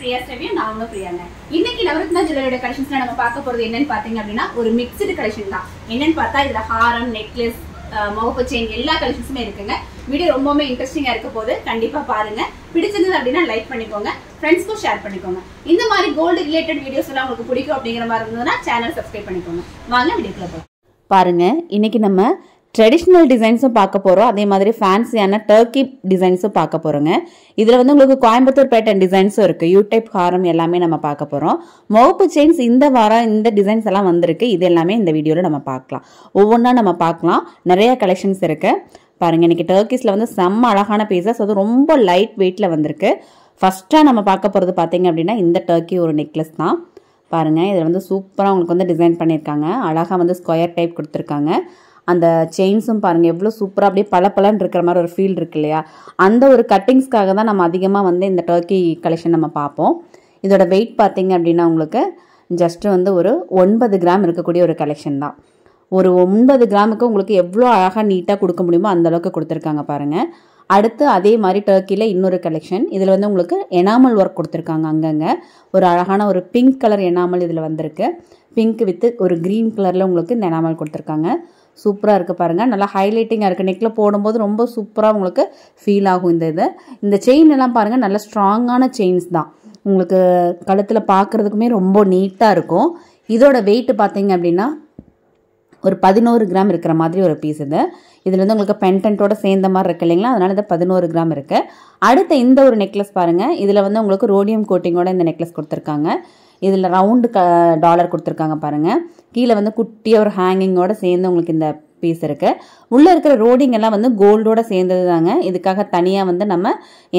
பிரியாஸ் review. நான் உங்க பிரியாங்க. இன்னைக்கு நவரத்னா ஜுவல்லரியோட கலெக்ஷன்ஸ்ல நம்ம பார்க்க போறது என்னன்னு பாத்தீங்க அப்படின்னா ஒரு மிக்ஸ்டு கலெக்ஷன் தான். என்னன்னு பார்த்தா இதுல ஹாரம், நெக்லஸ், முகப்பு செயின் எல்லா கலெக்ஷன்ஸுமே இருக்குங்க. வீடியோ ரொம்பவே இன்ட்ரெஸ்டிங்கா இருக்க போது கண்டிப்பா பாருங்க. பிடிச்சிருந்தது அப்படின்னா லைக் பண்ணிக்கோங்க, ஃப்ரெண்ட்ஸ்க்கும் ஷேர் பண்ணிக்கோங்க. இந்த மாதிரி கோல்டு ரிலேட்டட் வீடியோஸ் எல்லாம் உங்களுக்கு பிடிக்கும் அப்படிங்கிற மாதிரி இருந்ததுன்னா சேனல் சப்ஸ்கிரைப் பண்ணிக்கோங்க. வாங்க வீடியோக்குள்ள போலாம். பாருங்க, இன்னைக்கு நம்ம ட்ரெடிஷ்னல் டிசைன்ஸும் பார்க்க போகிறோம், அதே மாதிரி ஃபேன்சியான டர்க்கி டிசைன்ஸும் பார்க்க போகிறோங்க. இதில் வந்து உங்களுக்கு கோயம்புத்தூர் பேட்டர்ன் டிசைன்ஸும் இருக்குது. யூ டைப் ஹாரம் எல்லாமே நம்ம பார்க்க போகிறோம். முகப்பு செயின்ஸ் இந்த வாரம் இந்த டிசைன்ஸ் எல்லாம் வந்திருக்கு. இது எல்லாமே இந்த வீடியோவில் நம்ம பார்க்கலாம். ஒவ்வொன்றா நம்ம பார்க்கலாம். நிறைய கலெக்ஷன்ஸ் இருக்குது. பாருங்கள், இன்றைக்கி டர்க்கிஸில் வந்து செம்ம அழகான பீசஸ், அது ரொம்ப லைட் வெயிட்டில் வந்திருக்கு. ஃபஸ்ட்டாக நம்ம பார்க்க போகிறது பார்த்தீங்க அப்படின்னா இந்த டர்க்கி ஒரு நெக்லஸ் தான். பாருங்கள், இதில் வந்து சூப்பராக உங்களுக்கு வந்து டிசைன் பண்ணியிருக்காங்க. அழகாக வந்து ஸ்கொயர் டைப் கொடுத்துருக்காங்க. அந்த செயின்ஸும் பாருங்கள் எவ்வளோ சூப்பராக அப்படியே பளபளன்னு இருக்கிற மாதிரி ஒரு ஃபீல் இருக்கு இல்லையா? அந்த ஒரு கட்டிங்ஸ்க்காக தான் நம்ம அதிகமாக வந்து இந்த டர்க்கி கலெக்ஷன் நம்ம பார்ப்போம். இதோட வெயிட் பார்த்தீங்க அப்படின்னா உங்களுக்கு ஜஸ்ட்டு வந்து ஒரு 9 கிராம் இருக்கக்கூடிய ஒரு கலெக்ஷன் தான். ஒரு 9 கிராமுக்கு உங்களுக்கு எவ்வளோ அழகாக நீட்டாக கொடுக்க முடியுமோ அந்தளவுக்கு கொடுத்துருக்காங்க பாருங்கள். அடுத்து அதே மாதிரி டர்க்கியில் இன்னொரு கலெக்ஷன். இதில் வந்து உங்களுக்கு எனாமல் ஒர்க் கொடுத்துருக்காங்க. அங்கங்கே ஒரு அழகான ஒரு பிங்க் கலர் எனாமல் இதில் வந்திருக்கு. பிங்க் வித்து ஒரு க்ரீன் கலரில் உங்களுக்கு இந்த எனாமல் கொடுத்துருக்காங்க. சூப்பராக இருக்குது பாருங்கள், நல்லா ஹைலைட்டிங்காக இருக்குது. நெக்கில் போடும்போது ரொம்ப சூப்பராக உங்களுக்கு ஃபீல் ஆகும். இந்த செயின் எல்லாம் பாருங்கள், நல்ல ஸ்ட்ராங்கான செயின்ஸ் தான். உங்களுக்கு கழுத்தில் பார்க்குறதுக்குமே ரொம்ப நீட்டாக இருக்கும். இதோட வெயிட் பார்த்தீங்க அப்படின்னா ஒரு 11 கிராம் இருக்கிற மாதிரி ஒரு பீஸ் இது. இதில் வந்து உங்களுக்கு பென்டென்ட்டோட சேர்ந்த மாதிரி இருக்கு இல்லைங்களா? அதனால இது 11 கிராம் இருக்குது. அடுத்த இந்த ஒரு நெக்லஸ் பாருங்கள். இதில் வந்து உங்களுக்கு ரோடியம் கோட்டிங்கோட இந்த நெக்லஸ் கொடுத்துருக்காங்க. இதில் ரவுண்டு டாலர் கொடுத்துருக்காங்க பாருங்கள். கீழே வந்து குட்டியாக ஒரு ஹேங்கிங்கோட சேர்ந்து உங்களுக்கு இந்த பீஸ் இருக்குது. உள்ளே இருக்கிற ரோடிங் எல்லாம் வந்து கோல்டோட சேர்ந்தது தாங்க. இதுக்காக தனியாக வந்து நம்ம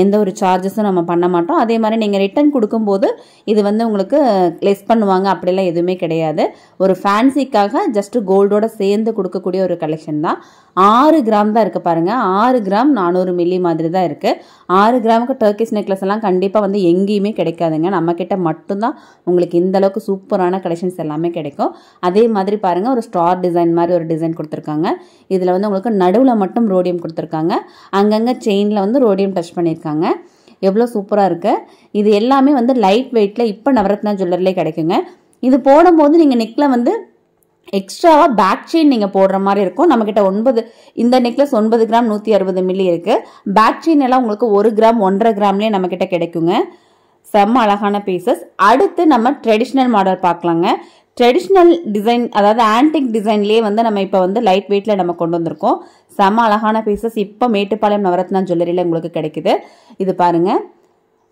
எந்த ஒரு சார்ஜஸும் நம்ம பண்ண மாட்டோம். அதே மாதிரி நீங்கள் ரிட்டர்ன் கொடுக்கும்போது இது வந்து உங்களுக்கு லெஸ் பண்ணுவாங்க, அப்படிலாம் எதுவுமே கிடையாது. ஒரு ஃபேன்சிக்காக ஜஸ்ட்டு கோல்டோட சேர்ந்து கொடுக்கக்கூடிய ஒரு கலெக்ஷன் தான். 6 கிராம் தான் இருக்குது பாருங்கள். 6 கிராம் 400 மில்லி மாதிரி தான் இருக்குது. 6 கிராமுக்கு டர்க்கிஷ் நெக்லஸ் எல்லாம் கண்டிப்பாக வந்து எங்கேயுமே கிடைக்காதுங்க. நம்மக்கிட்ட மட்டும்தான் உங்களுக்கு இந்த அளவுக்கு சூப்பரான கலெக்ஷன்ஸ் எல்லாமே கிடைக்கும். அதே மாதிரி பாருங்கள், ஒரு ஸ்டார் டிசைன் மாதிரி ஒரு டிசைன் கொடுத்துருக்காங்க. இதில் வந்து உங்களுக்கு நடுவில் மட்டும் ரோடியம் கொடுத்துருக்காங்க. அங்கங்கே செயினில் வந்து ரோடியம் டச் பண்ணியிருக்காங்க. எவ்வளோ சூப்பராக இருக்குது. இது எல்லாமே வந்து லைட் வெயிட்டில் இப்போ நவரத்னா ஜுவல்லரிலே கிடைக்குங்க. இது போடும்போது நீங்கள் நெக்கில் வந்து எக்ஸ்ட்ராவாக பேக் செயின் நீங்கள் போடுற மாதிரி இருக்கும். நம்மக்கிட்ட 9 இந்த நெக்லஸ் 9 கிராம் 160 மில்லி இருக்குது. பேக் செயின் எல்லாம் உங்களுக்கு 1 கிராம் 1.5 கிராம்லேயே நம்மக்கிட்ட கிடைக்குங்க. செம்ம அழகான பீசஸ். அடுத்து நம்ம ட்ரெடிஷ்னல் மாடல் பார்க்கலாங்க. ட்ரெடிஷ்னல் டிசைன், அதாவது ஆன்டிக் டிசைன்லேயே வந்து நம்ம இப்போ வந்து லைட் வெயிட்டில் நம்ம கொண்டு வந்திருக்கோம். செம்ம அழகான பீசஸ் இப்போ மேட்டுப்பாளையம் நவரத்னா ஜுவல்லரியில் உங்களுக்கு கிடைக்குது. இது பாருங்கள்,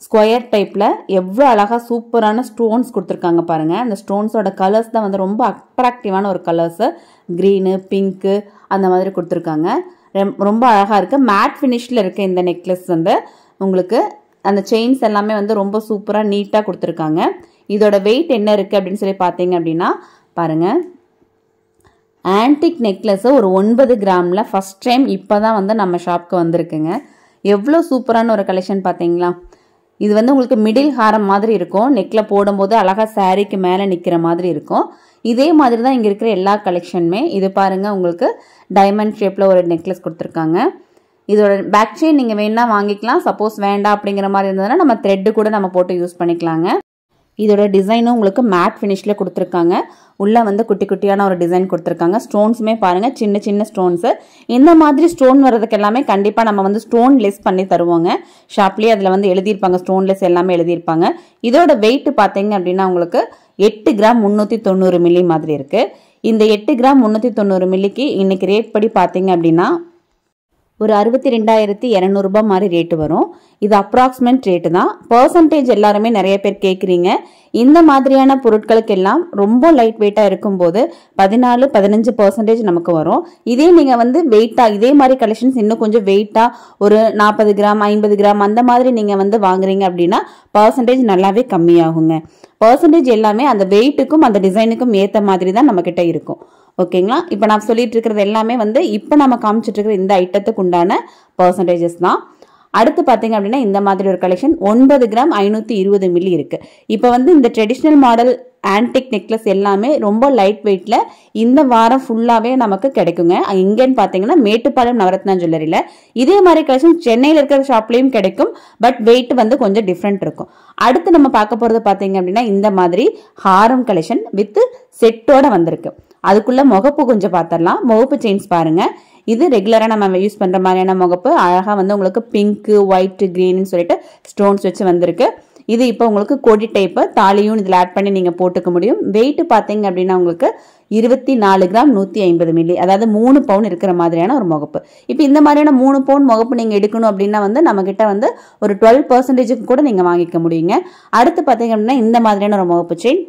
ஸ்கொயர் டைப்பில் எவ்வளோ அழகாக சூப்பரான ஸ்டோன்ஸ் கொடுத்துருக்காங்க பாருங்கள். அந்த ஸ்டோன்ஸோட கலர்ஸ் தான் வந்து ரொம்ப அட்ராக்டிவான ஒரு கலர்ஸு. க்ரீனு, பிங்க்கு அந்த மாதிரி கொடுத்துருக்காங்க. ரொம்ப அழகாக இருக்குது. மேட் ஃபினிஷில் இருக்குது இந்த நெக்லஸ் வந்து. உங்களுக்கு அந்த செயின்ஸ் எல்லாமே வந்து ரொம்ப சூப்பராக நீட்டாக கொடுத்துருக்காங்க. இதோட வெயிட் என்ன இருக்குது அப்படின்னு சொல்லி பார்த்தீங்க அப்படின்னா பாருங்கள், ஆன்டிக் நெக்லஸ்ஸு ஒரு 9 கிராமில் ஃபஸ்ட் டைம் இப்போ தான் வந்து நம்ம ஷாப்க்கு வந்திருக்குங்க. எவ்வளோ சூப்பரான ஒரு கலெக்ஷன் பார்த்தீங்களா? இது வந்து உங்களுக்கு மிடில் ஹாரம் மாதிரி இருக்கும். நெக்கில் போடும்போது அழகாக சாரீக்கு மேலே நிற்கிற மாதிரி இருக்கும். இதே மாதிரி தான் இங்கே இருக்கிற எல்லா கலெக்ஷனுமே. இது பாருங்கள், உங்களுக்கு டைமண்ட் ஷேப்பில் ஒரு நெக்லஸ் கொடுத்துருக்காங்க. இதோட பேக் செயின் நீங்கள் வேணா வாங்கிக்கலாம். சப்போஸ் வேண்டாம் அப்படிங்கிற மாதிரி இருந்ததுன்னா நம்ம த்ரெட்டு கூட நம்ம போட்டு யூஸ் பண்ணிக்கலாங்க. இதோட டிசைனும் உங்களுக்கு மேட் ஃபினிஷில் கொடுத்துருக்காங்க. உள்ளே வந்து குட்டி குட்டியான ஒரு டிசைன் கொடுத்துருக்காங்க. ஸ்டோன்ஸுமே பாருங்கள், சின்ன சின்ன ஸ்டோன்ஸு. இந்த மாதிரி ஸ்டோன் வர்றதுக்கு எல்லாமே கண்டிப்பாக நம்ம வந்து ஸ்டோன் லெஸ் பண்ணி தருவோங்க. ஷாப்லேயே அதில் வந்து எழுதியிருப்பாங்க, ஸ்டோன்லெஸ் எல்லாமே எழுதியிருப்பாங்க. இதோட வெயிட் பார்த்தீங்க அப்படின்னா உங்களுக்கு 8 கிராம் 390 மில்லி மாதிரி இருக்குது. இந்த 8 கிராம் 390 மில்லிக்கு இன்றைக்கி ரேட் படி பார்த்தீங்க அப்படின்னா ஒரு 62,200 ரூபாய் மாதிரி ரேட்டு வரும். இது அப்ராக்சிமேட் ரேட்டு தான். பர்சன்டேஜ் எல்லாருமே நிறைய பேர் கேட்குறீங்க. இந்த மாதிரியான பொருட்களுக்கு எல்லாம் ரொம்ப லைட் வெயிட்டாக இருக்கும்போது 14-15% நமக்கு வரும். இதே நீங்கள் வந்து வெயிட்டாக இதே மாதிரி கலெக்ஷன்ஸ் இன்னும் கொஞ்சம் வெயிட்டாக ஒரு 40 கிராம் 50 கிராம் அந்த மாதிரி நீங்கள் வந்து வாங்குறீங்க அப்படின்னா பர்சன்டேஜ் நல்லாவே கம்மியாகுங்க. பர்சன்டேஜ் எல்லாமே அந்த வெயிட்டுக்கும் அந்த டிசைனுக்கும் ஏற்ற மாதிரி தான் நம்மக்கிட்ட இருக்கும். ஓகேங்களா? இப்போ நான் சொல்லிட்டு இருக்கிறது எல்லாமே வந்து இப்போ நம்ம காமிச்சிட்டு இருக்கிற இந்த ஐட்டத்துக்கு உண்டான பர்சன்டேஜஸ் தான். அடுத்து பார்த்தீங்க அப்படின்னா இந்த மாதிரி ஒரு கலெக்ஷன் 9 கிராம் 520 மில்லி இருக்கு. இப்போ வந்து இந்த ட்ரெடிஷ்னல் மாடல் ஆன்டிக் நெக்லஸ் எல்லாமே ரொம்ப லைட் வெயிட்ல இந்த வாரம் ஃபுல்லாவே நமக்கு கிடைக்குங்க. எங்கன்னு பார்த்தீங்கன்னா மேட்டுப்பாளையம் நவரத்னா ஜுவல்லரியில. இதே மாதிரி கலெக்ஷன் சென்னையில் இருக்கிற ஷாப்லயும் கிடைக்கும். பட் வெயிட் வந்து கொஞ்சம் டிஃப்ரெண்ட் இருக்கும். அடுத்து நம்ம பார்க்க போறது பார்த்தீங்க அப்படின்னா இந்த மாதிரி ஹாரம் கலெக்ஷன் வித் செட்டோட வந்திருக்கு. அதுக்குள்ள முகப்பு கொஞ்சம் பார்த்துடலாம். முகப்பு செயின்ஸ் பாருங்க. இது ரெகுலராக நம்ம யூஸ் பண்ணுற மாதிரியான முகப்பு. அழகாக வந்து உங்களுக்கு பிங்க்கு ஒயிட் கிரீன்னு சொல்லிட்டு ஸ்டோன்ஸ் வச்சு வந்திருக்கு. இது இப்போ உங்களுக்கு கொடி டைப்பு தாலியும் இதில் ஆட் பண்ணி நீங்கள் போட்டுக்க முடியும். வெயிட் பார்த்தீங்க அப்படின்னா உங்களுக்கு 24 கிராம் 150 மில்லி, அதாவது 3 பவுன் இருக்கிற மாதிரியான ஒரு முகப்பு. இப்போ இந்த மாதிரியான 3 பவுன் முகப்பு நீங்கள் எடுக்கணும் அப்படின்னா வந்து நம்மக்கிட்ட வந்து ஒரு 12% கூட நீங்கள் வாங்கிக்க முடியுங்க. அடுத்து பார்த்தீங்க அப்படின்னா இந்த மாதிரியான ஒரு முகப்பு செயின்.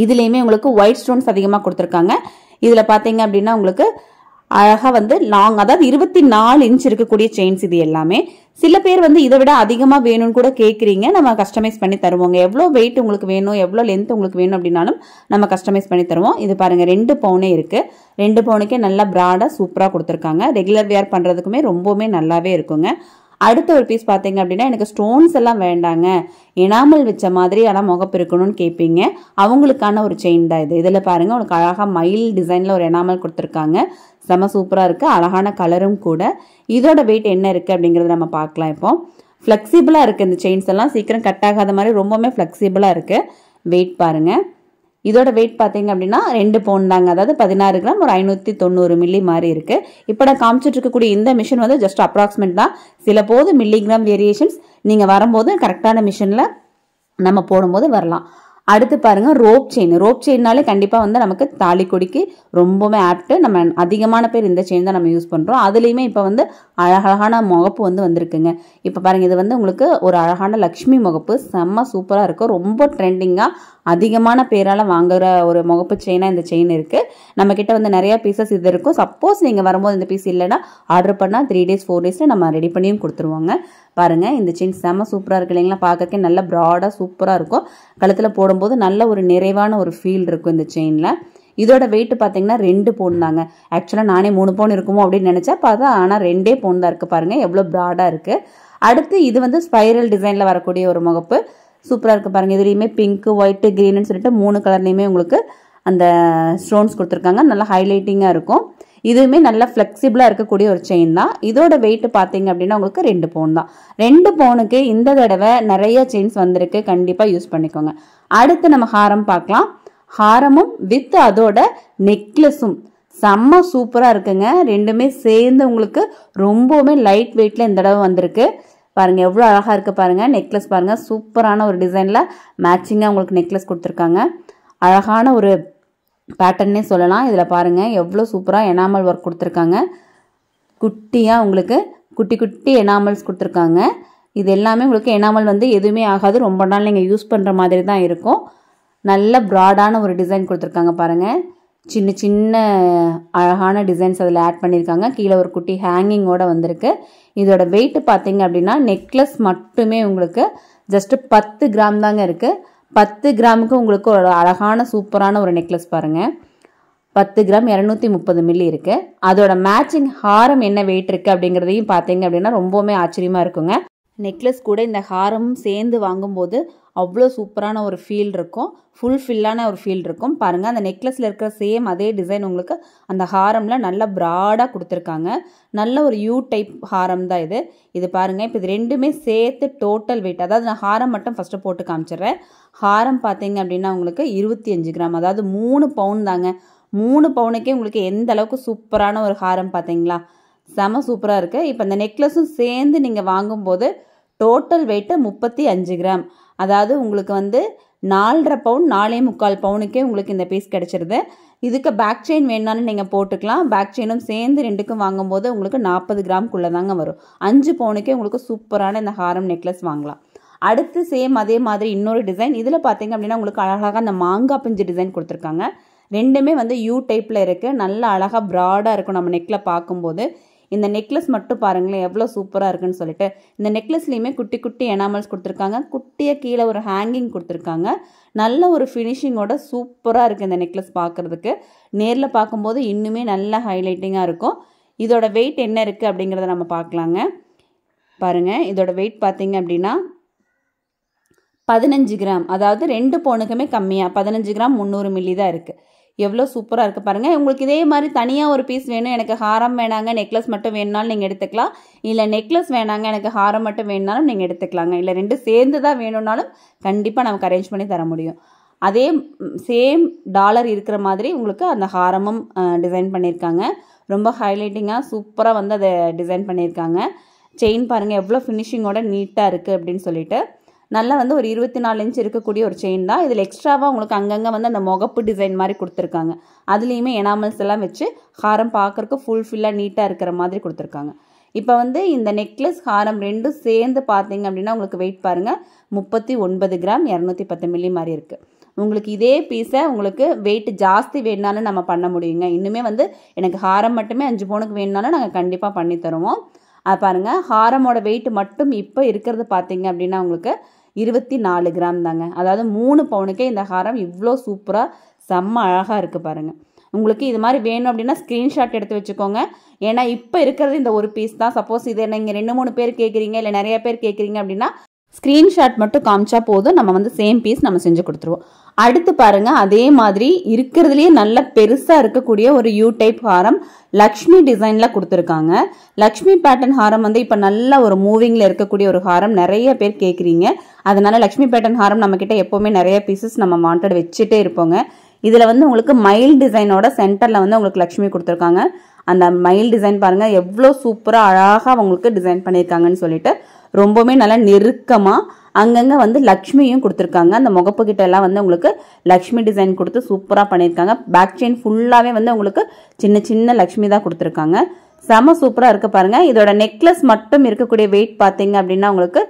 இதுலேயுமே உங்களுக்கு ஒயிட் ஸ்டோன்ஸ் அதிகமாக கொடுத்துருக்காங்க. இதில் பார்த்தீங்க அப்படின்னா உங்களுக்கு அழகாக வந்து லாங், அதாவது 24 இன்ச் இருக்கக்கூடிய செயின்ஸ் இது எல்லாமே. சில பேர் வந்து இதை விட அதிகமாக வேணும்னு கூட கேட்குறீங்க. நம்ம கஸ்டமைஸ் பண்ணி தருவோங்க. எவ்வளோ வெயிட் உங்களுக்கு வேணும், எவ்வளோ லென்த் உங்களுக்கு வேணும் அப்படின்னாலும் நம்ம கஸ்டமைஸ் பண்ணி தருவோம். இது பாருங்கள் 2 பவுனே இருக்குது. 2 பவுனுக்கே நல்லா ப்ராடாக சூப்பராக கொடுத்துருக்காங்க. ரெகுலர் வேர் பண்ணுறதுக்குமே ரொம்பவுமே நல்லாவே இருக்குங்க. அடுத்த ஒரு பீஸ் பார்த்தீங்க அப்படின்னா எனக்கு ஸ்டோன்ஸ் எல்லாம் வேண்டாங்க, எனாமல் வச்ச மாதிரி ஆனால் முகப்பு இருக்கணும்னு கேட்பீங்க. அவங்களுக்கான ஒரு செயின் தான் இது. இதில் பாருங்கள் உங்களுக்கு அழகாக மயில் டிசைனில் ஒரு எனாமல் கொடுத்துருக்காங்க. செம சூப்பராக இருக்குது. அழகான கலரும் கூட. இதோட வெயிட் என்ன இருக்குது அப்படிங்கிறத நம்ம பார்க்கலாம். இப்போ ஃப்ளெக்சிபிளாக இருக்குது. இந்த செயின்ஸ் எல்லாம் சீக்கிரம் கட் ஆகாத மாதிரி ரொம்பவுமே ஃப்ளெக்சிபிளாக இருக்குது. வெயிட் பாருங்கள். இதோட வெயிட் பார்த்தீங்க அப்படின்னா 2 பவுன் தாங்க, அதாவது 16 கிராம் ஒரு 590 மில்லி மாதிரி இருக்குது. இப்போ நான் காமிச்சிட்டு இருக்கக்கூடிய இந்த மிஷின் வந்து ஜஸ்ட் அப்ராக்சிமேட் தான். சில போது மில்லிகிராம் வேரியேஷன்ஸ் நீங்கள் வரும்போது கரெக்டான மிஷினில் நம்ம போடும்போது வரலாம். அடுத்து பாருங்க ரோப் செயின். ரோப் செயின்னாலே கண்டிப்பாக வந்து நமக்கு தாலி கொடிக்கு ரொம்பவுமே ஆப்ட். நம்ம அதிகமான பேர் இந்த செயின் தான் நம்ம யூஸ் பண்ணுறோம். அதுலேயுமே இப்போ வந்து அழகழகான முகப்பு வந்து வந்திருக்குங்க. இப்போ பாருங்கள் இது வந்து உங்களுக்கு ஒரு அழகான லக்ஷ்மி முகப்பு. செம்ம சூப்பராக இருக்கும். ரொம்ப ட்ரெண்டிங்காக அதிகமான பேரால் வாங்குகிற ஒரு முகப்பு செயினாக இந்த செயின் இருக்குது. நம்மக்கிட்ட வந்து நிறையா பீசஸ் இது இருக்கும். சப்போஸ் நீங்கள் வரும்போது இந்த பீஸ் இல்லைன்னா ஆர்டர் பண்ணால் 3 days 4 days நம்ம ரெடி பண்ணியும் கொடுத்துருவாங்க. பாருங்கள் இந்த செயின் செம்ம சூப்பராக இருக்குது இல்லைங்களா? பார்க்கறக்கே நல்ல ப்ராடாக சூப்பராக இருக்கும். கழுத்தில் போடும்போது நல்ல ஒரு நிறைவான ஒரு ஃபீல் இருக்கும் இந்த செயினில். இதோட வெயிட் பார்த்தீங்கன்னா 2 பவுன் தாங்க. ஆக்சுவலாக நானே 3 பவுன் இருக்குமோ அப்படின்னு நினச்சா பார்த்தா ஆனால் 2 பவுன் தான் இருக்குது. பாருங்கள் எவ்வளோ ப்ராடாக இருக்குது. அடுத்து இது வந்து ஸ்பைரல் டிசைனில் வரக்கூடிய ஒரு முகப்பு. சூப்பராக இருக்குது பாருங்கள். இதுலேயுமே பிங்க்கு ஒயிட்டு க்ரீன்னு சொல்லிட்டு 3 கலர்லேயுமே உங்களுக்கு அந்த ஸ்டோன்ஸ் கொடுத்துருக்காங்க. நல்லா ஹைலைட்டிங்காக இருக்கும். இதுவுமே நல்லா ஃப்ளெக்சிபிளாக இருக்கக்கூடிய ஒரு செயின் தான். இதோட வெயிட் பார்த்தீங்க அப்படின்னா உங்களுக்கு 2 பவுன் தான். 2 பவுனுக்கு இந்த தடவை நிறைய செயின்ஸ் வந்திருக்கு. கண்டிப்பாக யூஸ் பண்ணிக்கோங்க. அடுத்து நம்ம ஹாரம் பார்க்கலாம். ஹாரமும் வித் அதோட நெக்லஸும் செம்ம சூப்பராக இருக்குங்க. ரெண்டுமே சேர்ந்து உங்களுக்கு ரொம்பவுமே லைட் வெயிட்டில் இந்த தடவை வந்திருக்கு. பாருங்கள் எவ்வளோ அழகாக இருக்குது பாருங்கள். நெக்லஸ் பாருங்கள் சூப்பரான ஒரு டிசைனில் மேட்சிங்காக உங்களுக்கு நெக்லஸ் கொடுத்துருக்காங்க. அழகான ஒரு பேட்டர்னே சொல்லலாம். இதில் பாருங்கள் எவ்வளோ சூப்பராக எனாமல் ஒர்க் கொடுத்துருக்காங்க. குட்டியாக உங்களுக்கு குட்டி குட்டி எனாமல்ஸ் கொடுத்துருக்காங்க. இது எல்லாமே உங்களுக்கு எனாமல் வந்து எதுவுமே ஆகாது. ரொம்ப நாள் நீங்கள் யூஸ் பண்ணுற மாதிரி தான் இருக்கும். நல்ல ப்ராடான ஒரு டிசைன் கொடுத்துருக்காங்க பாருங்கள். சின்ன சின்ன அழகான டிசைன்ஸ் அதில் ஆட் பண்ணியிருக்காங்க. கீழே ஒரு குட்டி ஹேங்கிங்கோட வந்திருக்கு. இதோட வெயிட் பார்த்தீங்க அப்படின்னா நெக்லஸ் மட்டுமே உங்களுக்கு ஜஸ்ட் 10 கிராம் தாங்க இருக்குது. 10 கிராமுக்கு உங்களுக்கு ஒரு அழகான சூப்பரான ஒரு நெக்லஸ் பாருங்கள். 10 கிராம் 230 மில்லி இருக்குது. அதோட மேட்சிங் ஹாரம் என்ன வெயிட் இருக்குது அப்படிங்கிறதையும் பார்த்தீங்க அப்படின்னா ரொம்பவுமே ஆச்சரியமாக இருக்குங்க. நெக்லஸ் கூட இந்த ஹாரமும் சேர்ந்து வாங்கும்போது அவ்வளோ சூப்பரான ஒரு ஃபீல் இருக்கும். ஃபுல்ஃபில்லான ஒரு ஃபீல் இருக்கும். பாருங்கள் அந்த நெக்லஸில் இருக்கிற சேம் அதே டிசைன் உங்களுக்கு அந்த ஹாரமில் நல்லா ப்ராடாக கொடுத்துருக்காங்க. நல்ல ஒரு யூ டைப் ஹாரம் தான் இது. இது பாருங்கள். இப்போ இது ரெண்டுமே சேர்த்து டோட்டல் வெயிட், அதாவது நான் ஹாரம் மட்டும் ஃபஸ்ட்டு போட்டு காமிச்சிடுறேன். ஹாரம் பார்த்தீங்க அப்படின்னா உங்களுக்கு 25 கிராம், அதாவது 3 பவுன் தாங்க. 3 பவுனுக்கே உங்களுக்கு எந்த அளவுக்கு சூப்பரான ஒரு ஹாரம் பார்த்தீங்களா? செம சூப்பராக இருக்குது. இப்போ இந்த நெக்லஸும் சேர்ந்து நீங்கள் வாங்கும்போது டோட்டல் வெயிட்டு 35 கிராம், அதாவது உங்களுக்கு வந்து 4.5 பவுன் 4.25 பவுனுக்கே உங்களுக்கு இந்த பீஸ் கிடச்சிருது. இதுக்கு பேக் செயின் வேணாலும் நீங்கள் போட்டுக்கலாம். பேக் செயினும் சேர்ந்து ரெண்டுக்கும் வாங்கும்போது உங்களுக்கு 40 கிராம்குள்ளே தாங்க வரும். 5 பவுனுக்கே உங்களுக்கு சூப்பரான இந்த ஹாரம் நெக்லஸ் வாங்கலாம். அடுத்து சேம் அதே மாதிரி இன்னொரு டிசைன். இதில் பார்த்தீங்க அப்படின்னா உங்களுக்கு அழகாக அந்த மாங்காய் பிஞ்சு டிசைன் கொடுத்துருக்காங்க. ரெண்டுமே வந்து யூ டைப்பில் இருக்குது. நல்ல அழகாக ப்ராடாக இருக்கும் நம்ம நெக்கில் பார்க்கும்போது. இந்த நெக்லஸ் மட்டும் பாருங்களேன் எவ்வளோ சூப்பராக இருக்குன்னு சொல்லிட்டு. இந்த நெக்லஸ்லேயுமே குட்டி குட்டி எனாமல்ஸ் கொடுத்துருக்காங்க. குட்டியாக கீழே ஒரு ஹேங்கிங் கொடுத்துருக்காங்க. நல்ல ஒரு ஃபினிஷிங்கோட சூப்பராக இருக்குது இந்த நெக்லஸ் பார்க்குறதுக்கு. நேரில் பார்க்கும்போது இன்னுமே நல்ல ஹைலைட்டிங்காக இருக்கும். இதோட வெயிட் என்ன இருக்குது அப்படிங்கிறத நம்ம பார்க்கலாங்க. பாருங்கள், இதோட வெயிட் பார்த்தீங்க அப்படின்னா 15 கிராம், அதாவது 2 பவுனுக்குமே கம்மியாக 15 கிராம் 300 மில்லி தான் இருக்குது. எவ்வளோ சூப்பராக இருக்குது பாருங்கள். உங்களுக்கு இதே மாதிரி தனியாக ஒரு பீஸ் வேணும், எனக்கு ஹாரம் வேணாங்க, நெக்லஸ் மட்டும் வேணுனாலும் நீங்கள் எடுத்துக்கலாம். இல்லை நெக்லஸ் வேணாங்க, எனக்கு ஹாரம் மட்டும் வேணுனாலும் நீங்கள் எடுத்துக்கலாங்க. இல்லை 2 சேர்ந்து தான் வேணும்னாலும் கண்டிப்பாக நமக்கு அரேஞ்ச் பண்ணி தர முடியும். அதே சேம் டாலர் இருக்கிற மாதிரி உங்களுக்கு அந்த ஹாரமும் டிசைன் பண்ணியிருக்காங்க. ரொம்ப ஹைலைட்டிங்காக சூப்பராக வந்து அதை டிசைன் பண்ணியிருக்காங்க. செயின் பாருங்கள் எவ்வளோ ஃபினிஷிங்கோட நீட்டாக இருக்குது அப்படின்னு சொல்லிட்டு. நல்லா வந்து ஒரு 24 இன்ச் இருக்கக்கூடிய ஒரு செயின் தான். இதில் எக்ஸ்ட்ராவாக உங்களுக்கு அங்கங்கே வந்து அந்த முகப்பு டிசைன் மாதிரி கொடுத்துருக்காங்க. அதுலேயுமே எனாமல்ஸ் எல்லாம் வச்சு ஹாரம் பார்க்குறக்கு ஃபுல்ஃபில்லாக நீட்டாக இருக்கிற மாதிரி கொடுத்துருக்காங்க. இப்போ வந்து இந்த நெக்லஸ் ஹாரம் ரெண்டும் சேர்ந்து பார்த்தீங்க அப்படின்னா உங்களுக்கு வெயிட் பாருங்கள் 39 கிராம் 210 மில்லி மாதிரி இருக்குது. உங்களுக்கு இதே பீஸை உங்களுக்கு வெயிட் ஜாஸ்தி வேணுனாலும் நம்ம பண்ண முடியுங்க. இன்னுமே வந்து எனக்கு ஹாரம் மட்டுமே 5 பவுனுக்கு வேணுனாலும் நாங்கள் கண்டிப்பாக பண்ணி தருவோம். அது பாருங்கள், ஹாரமோட வெயிட் மட்டும் இப்போ இருக்கிறது பார்த்தீங்க அப்படின்னா உங்களுக்கு 24 கிராம் தாங்க. அதாவது 3 பவுனுக்கே இந்த ஹாரம் இவ்வளோ சூப்பராக செம்ம அழகாக இருக்குது பாருங்கள். உங்களுக்கு இது மாதிரி வேணும் அப்படின்னா ஸ்க்ரீன்ஷாட் எடுத்து வச்சுக்கோங்க. ஏன்னா இப்போ இருக்கிறது இந்த ஒரு பீஸ் தான். சப்போஸ் இதை நீங்கள் 2-3 பேர் கேட்குறீங்க, இல்லை நிறைய பேர் கேட்குறீங்க அப்படின்னா ஸ்க்ரீன்ஷாட் மட்டும் காமிச்சா போதும், நம்ம வந்து சேம் பீஸ் நம்ம செஞ்சு கொடுத்துருவோம். அடுத்து பாருங்கள், அதே மாதிரி இருக்கிறதுலேயே நல்ல பெருசாக இருக்கக்கூடிய ஒரு யூ டைப் ஹாரம் லக்ஷ்மி டிசைனில் கொடுத்துருக்காங்க. லக்ஷ்மி பேட்டர்ன் ஹாரம் வந்து இப்போ நல்ல ஒரு மூவிங்கில் இருக்கக்கூடிய ஒரு ஹாரம் நிறைய பேர் கேட்குறீங்க. அதனால லக்ஷ்மி பேட்டர்ன் ஹாரம் நம்மக்கிட்ட எப்போவுமே நிறைய பீசஸ் நம்ம வாண்டட் வச்சுட்டே இருப்போங்க. இதில் வந்து உங்களுக்கு மயில் டிசைனோட சென்டரில் வந்து உங்களுக்கு லக்ஷ்மி கொடுத்துருக்காங்க. அந்த மயில் டிசைன் பாருங்கள் எவ்வளோ சூப்பராக அழகாக உங்களுக்கு டிசைன் பண்ணியிருக்காங்கன்னு சொல்லிட்டு ரொம்பவுமே நல்லா நெருக்கமாக அங்கங்கே வந்து லக்ஷ்மியும் கொடுத்துருக்காங்க. அந்த முகப்பு கிட்ட எல்லாம் வந்து உங்களுக்கு லக்ஷ்மி டிசைன் கொடுத்து சூப்பராக பண்ணியிருக்காங்க. பேக் செயின் ஃபுல்லாகவே வந்து உங்களுக்கு சின்ன சின்ன லக்ஷ்மி தான் கொடுத்துருக்காங்க. செம சூப்பராக இருக்குது பாருங்கள். இதோட நெக்லஸ் மட்டும் இருக்கக்கூடிய வெயிட் பார்த்தீங்க அப்படின்னா உங்களுக்கு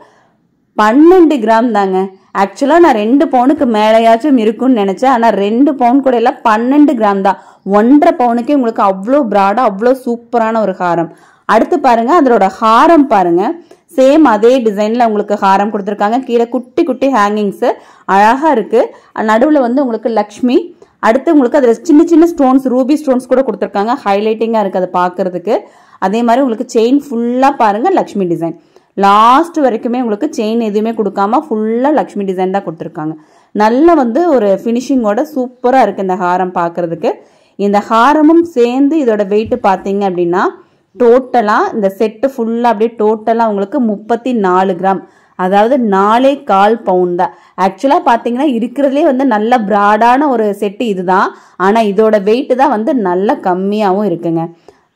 12 கிராம் தாங்க. ஆக்சுவலாக நான் 2 பவுனுக்கு மேலேயாச்சும் இருக்குன்னு நினச்சேன். ஆனால் 2 பவுன் கூட எல்லாம் 12 கிராம் தான். 1.5 பவுனுக்கே உங்களுக்கு அவ்வளோ ப்ராடாக அவ்வளோ சூப்பரான ஒரு ஹாரம். அடுத்து பாருங்க, அதோட ஹாரம் பாருங்க, சேம் அதே டிசைன்ல உங்களுக்கு ஹாரம் கொடுத்துருக்காங்க. கீழே குட்டி குட்டி ஹேங்கிங்ஸ் அழகா இருக்கு. நடுவில் வந்து உங்களுக்கு லக்ஷ்மி, அடுத்து உங்களுக்கு அதில் சின்ன சின்ன ஸ்டோன்ஸ், ரூபி ஸ்டோன்ஸ் கூட கொடுத்துருக்காங்க. ஹைலைட்டிங்காக இருக்குது அதை பார்க்கறதுக்கு. அதே மாதிரி உங்களுக்கு செயின் ஃபுல்லாக பாருங்க லக்ஷ்மி டிசைன். லாஸ்ட் வரைக்குமே உங்களுக்கு செயின் எதுவுமே கொடுக்காம ஃபுல்லாக லக்ஷ்மி டிசைன் தான் கொடுத்துருக்காங்க. நல்ல வந்து ஒரு ஃபினிஷிங்கோட சூப்பராக இருக்குது இந்த ஹாரம் பார்க்கறதுக்கு. இந்த ஹாரமும் சேர்ந்து இதோட வெயிட் பார்த்தீங்க அப்படின்னா டோட்டலாக இந்த செட்டு ஃபுல்லாக அப்படியே டோட்டலாக உங்களுக்கு 34 கிராம், அதாவது 4.25 பவுன் தான். ஆக்சுவலாக பார்த்தீங்கன்னா இருக்கிறதுலே வந்து நல்ல ப்ராடான ஒரு செட்டு இதுதான். ஆனால் இதோட வெயிட் தான் வந்து நல்ல கம்மியாகவும் இருக்குங்க.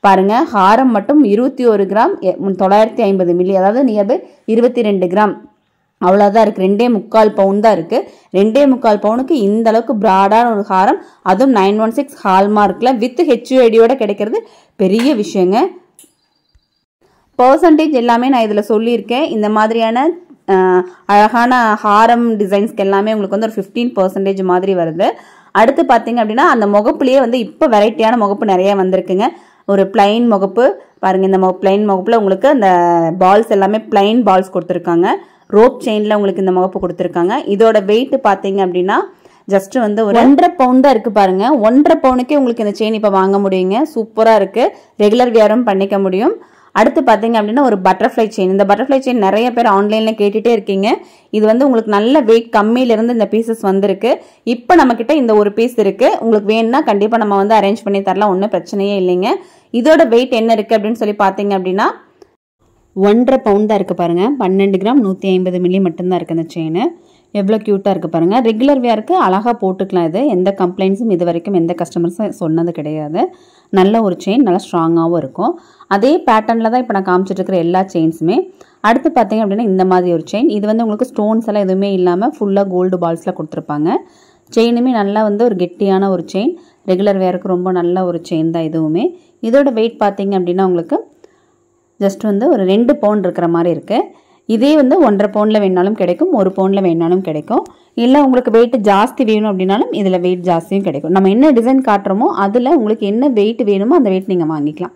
பாருங்க, ஹாரம் மட்டும் 21 கிராம் 950 மில்லி, அதாவது நியர்பை 22 கிராம் அவ்வளோதான் இருக்குது. 2.25 பவுன் தான் இருக்குது. 2.25 பவுனுக்கு இந்த அளவுக்கு ப்ராடான ஒரு ஹாரம், அதுவும் 916 ஹால்மார்க்கில் வித் ஹெச்யூஐடியோட கிடைக்கிறது பெரிய விஷயங்க. பர்சன்டேஜ் எல்லாமே நான் இதில் சொல்லியிருக்கேன். இந்த மாதிரியான அழகான ஹாரம் டிசைன்ஸ்க்கு எல்லாமே உங்களுக்கு வந்து ஒரு 15% மாதிரி வருது. அடுத்து பார்த்தீங்க அப்படின்னா அந்த முகப்புலேயே வந்து இப்போ வெரைட்டியான முகப்பு நிறைய வந்திருக்குங்க. ஒரு பிளைன் முகப்பு பாருங்க. இந்த பிளைன் முகப்புல உங்களுக்கு அந்த பால்ஸ் எல்லாமே பிளைன் பால்ஸ் கொடுத்துருக்காங்க. ரோப் செயின்ல உங்களுக்கு இந்த முகப்பு கொடுத்துருக்காங்க. இதோட வெயிட் பார்த்தீங்க அப்படின்னா ஜஸ்ட் வந்து ஒரு 1.5 பவுன் தான் இருக்கு பாருங்க. 1.5 பவுனுக்கே உங்களுக்கு இந்த செயின் இப்போ வாங்க முடியுங்க. சூப்பரா இருக்கு. ரெகுலர் வியரும் பண்ணிக்க முடியும். அடுத்து பார்த்தீங்க அப்படின்னா ஒரு பட்டர்ஃப்ளை செயின். இந்த பட்டர்ஃப்ளை செயின் நிறைய பேர் ஆன்லைனில் கேட்டுகிட்டே இருக்கீங்க. இது வந்து உங்களுக்கு நல்ல வெயிட் கம்மியிலிருந்து இந்த பீசஸ் வந்திருக்கு. இப்போ நம்மக்கிட்ட இந்த ஒரு பீஸ் இருக்குது. உங்களுக்கு வேணும்னா கண்டிப்பாக நம்ம வந்து அரேஞ்ச் பண்ணி தரலாம், ஒன்றும் பிரச்சனையே இல்லைங்க. இதோட வெயிட் என்ன இருக்குது அப்படின்னு சொல்லி பார்த்தீங்க அப்படின்னா 1.5 பவுன் தான் இருக்குது பாருங்கள். 12 கிராம் 150 மில்லி மட்டும்தான் இருக்குது இந்த செயின். எவ்வளோ க்யூட்டாக இருக்குது பாருங்கள். ரெகுலர் வியருக்கு அழகாக போட்டுக்கலாம். இது எந்த கம்ப்ளைண்ட்ஸும் இது வரைக்கும் எந்த கஸ்டமர்ஸும் சொன்னது கிடையாது. நல்ல ஒரு செயின், நல்லா ஸ்ட்ராங்காகவும் இருக்கும். அதே பேட்டர்னில் தான் இப்போ நான் காமிச்சிட்டு இருக்கிற எல்லா செயின்ஸுமே. அடுத்து பார்த்தீங்க அப்படின்னா இந்த மாதிரி ஒரு செயின். இது வந்து உங்களுக்கு ஸ்டோன்ஸ் எல்லாம் எதுவுமே இல்லாமல் ஃபுல்லாக கோல்டு பால்ஸில் கொடுத்துருப்பாங்க. செயினுமே நல்லா வந்து ஒரு கெட்டியான ஒரு செயின். ரெகுலர் வியருக்கு ரொம்ப நல்ல ஒரு செயின் தான் இதுவுமே. இதோட வெயிட் பார்த்தீங்க அப்படின்னா உங்களுக்கு ஜஸ்ட் வந்து ஒரு 2 பவுன் இருக்கிற மாதிரி இருக்குது. இதே வந்து 1.5 பவுனில் வேணாலும் கிடைக்கும், 1 பவுனில் வேணாலும் கிடைக்கும். இல்லை உங்களுக்கு வெயிட் ஜாஸ்தி வேணும் அப்படின்னாலும் இதில் வெயிட் ஜாஸ்தியும் கிடைக்கும். நம்ம என்ன டிசைன் காட்டுறோமோ அதில் உங்களுக்கு என்ன வெயிட் வேணுமோ அந்த வெயிட் நீங்கள் வாங்கிக்கலாம்.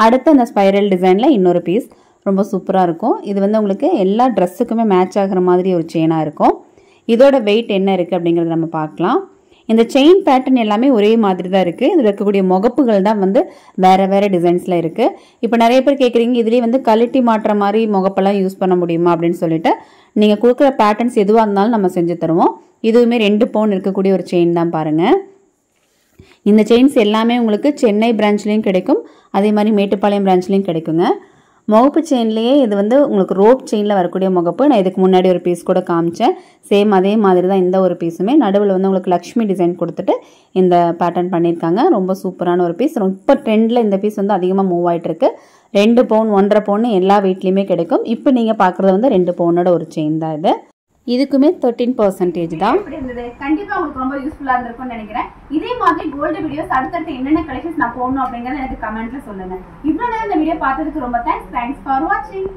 அடுத்து அந்த ஸ்பைரல் டிசைனில் இன்னொரு பீஸ் ரொம்ப சூப்பராக இருக்கும். இது வந்து உங்களுக்கு எல்லா ட்ரெஸ்ஸுக்குமே மேட்ச் ஆகிற மாதிரி ஒரு செயினாக இருக்கும். இதோட வெயிட் என்ன இருக்குது அப்படிங்கிறத நம்ம பார்க்கலாம். இந்த செயின் பேட்டர்ன் எல்லாமே ஒரே மாதிரி தான் இருக்குது. இதில் இருக்கக்கூடிய முகப்புகள் தான் வந்து வேறு வேறு டிசைன்ஸில் இருக்குது. இப்போ நிறைய பேர் கேட்குறீங்க இதுலேயே வந்து கழட்டி மாட்டுற மாதிரி முகப்பெல்லாம் யூஸ் பண்ண முடியுமா அப்படின்னு சொல்லிட்டு, நீங்கள் கொடுக்குற பேட்டர்ன்ஸ் எதுவாக இருந்தாலும் நம்ம செஞ்சு தருவோம். இதுவுமே 2 பவுன் இருக்கக்கூடிய ஒரு செயின் தான் பாருங்கள். இந்த செயின்ஸ் எல்லாமே உங்களுக்கு சென்னை பிரான்ச்லேயும் கிடைக்கும், அதே மாதிரி மேட்டுப்பாளையம் பிரான்ச்லேயும் கிடைக்குங்க. முகப்பு செயின்லேயே இது வந்து உங்களுக்கு ரோப் செயினில் வரக்கூடிய முகப்பு. நான் இதுக்கு முன்னாடி ஒரு பீஸ் கூட காமிச்சேன். சேம் அதே மாதிரி தான் இந்த ஒரு பீஸுமே. நடுவில் வந்து உங்களுக்கு லக்ஷ்மி டிசைன் கொடுத்துட்டு இந்த பேட்டர்ன் பண்ணியிருக்காங்க. ரொம்ப சூப்பரான ஒரு பீஸ். ரொம்ப ட்ரெண்டில் இந்த பீஸ் வந்து அதிகமாக மூவ் ஆகிட்டு இருக்கு. 2 பவுன் 1.5 பவுன் எல்லா வெயிட்லேயுமே கிடைக்கும். இப்போ நீங்கள் பார்க்குறது வந்து 2 பவுனோட ஒரு செயின் தான் இது. இதுக்குமே 13% தான். கண்டிப்பா உங்களுக்கு ரொம்ப யூஸ்ஃபுல்லா இருந்திருக்கும்னு நினைக்கிறேன். இதே மாதிரி கோல்டு வீடியோஸ் அடுத்தடுத்து என்னென்ன கலெக்ஷன்ஸ் நான் போடணும் அப்படிங்கறத எனக்கு கமெண்ட்ல சொல்லுங்க. இவ்வளவு நேரம் இந்த வீடியோ பார்த்ததுக்கு ரொம்ப தேங்க்ஸ் ஃபார் வாட்சிங்.